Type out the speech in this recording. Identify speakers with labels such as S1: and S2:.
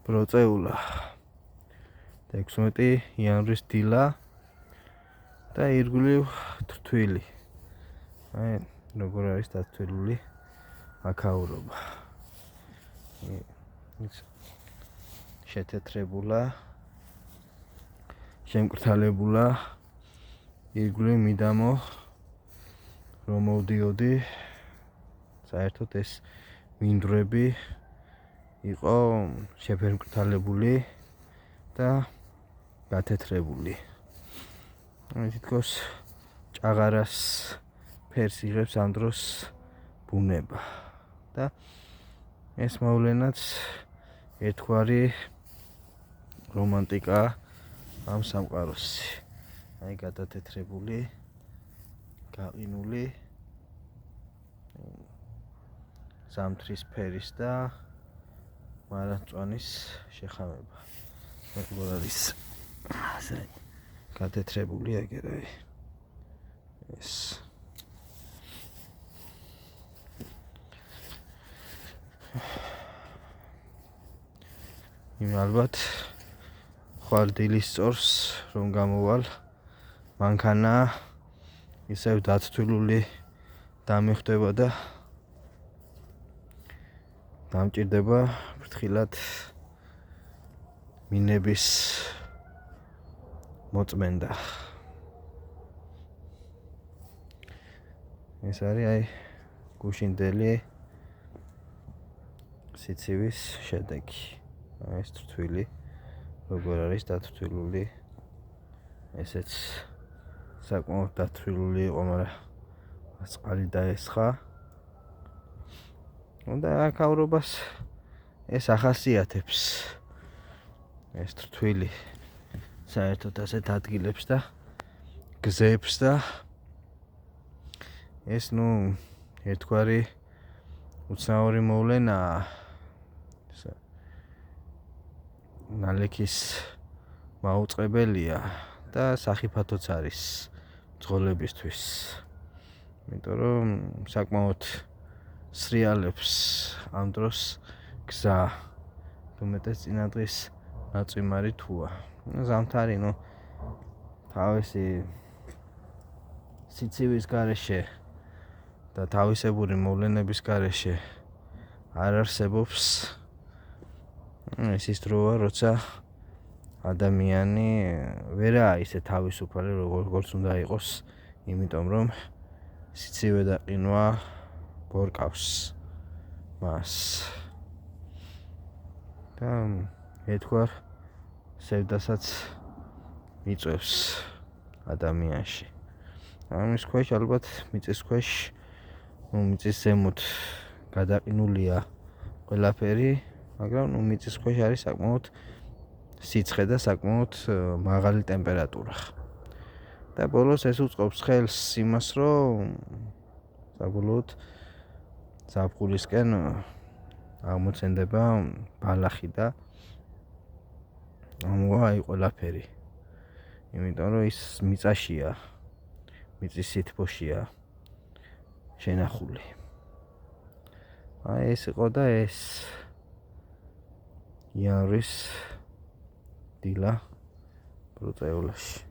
S1: ბროწეულა 16 იანვრის დილა და ირგვლივ თრთვილი. აი, როგორ არის დათვლილი აქაურობა. შეთეთრებულა, შემკრთალებულა, ირგვლივ მიდამო, რომ მოვდიოდი, საერთოდ ეს მინდვრები იყო შეფერმკრთალებული და გათეთრებული. თითქოს ჭაღარას ფერს იღებს ამ დროს ბუნება და ეს მოვლენაც ერთგვარი რომანტიკა ამ სამყაროსი. აი გადათეთრებული, გაყინული ზამთრის ფერის და მარადმწვანის შეხამება. როგორ არის ასე გადათეთრებული აგერაი ეს ალბათ ხვალ დილის წორს რომ გამოვალ მანქანა ისევ დათვლილი დამიხდება და დამჭირდება ფრთხილად მინების მოწმენდა. ეს არის აი გუშინდელი სიცივის შედეგი. ეს თრთვილი როგორ არის დათვლილი. ესეც საკმაოდ დათვლილი იყო, მაგრამ წყალი დაესხა. და აქაურობას ეს ახასიათებს. ეს თრთვილი საერთოდ ასეთ ადგილებს და გზებს და ეს ერთგვარი უცნაური მოვლენაა. ნალექის მაუწყებელია და სახიფათოც არის ძღოლებისთვის. იმიტომ რომ საკმაოდ სრიალებს ამ დროს გზა. უმეტეს წინადღის ნაწვიმარი თუა. ზამთარი თავისი სიცივის გარეშე და თავისებური მოვლენების გარეშე არ არსებობს. ეს ის დროა, როცა ადამიანი ვერაა ისე თავისუფალი, როგორც უნდა იყოს, იმიტომ რომ სიცივე და ყინვა ბორკავს მას. და ერთგვარ სევდასაც მიწევს ადამიანში. ამის ქვეშ ალბათ მიწის ქვეშ, მიწის ზემოთ გადაყინულია ყველაფერი, მაგრამ მიწის ქვეშ არის საკმაოდ სიცხე და საკმაოდ მაღალი ტემპერატურა. და ბოლოს ეს უწყობს ხელს იმას, რომ საბოლოოდ ზაფხულისკენ აღმოცენდება ბალახი და ამოვა აი ყველაფერი. იმიტომ რომ ის მიწაშია, მიწის სითბოშია შენახული. აი ეს იყო და ეს იანვრის დილა ბროწეულაში.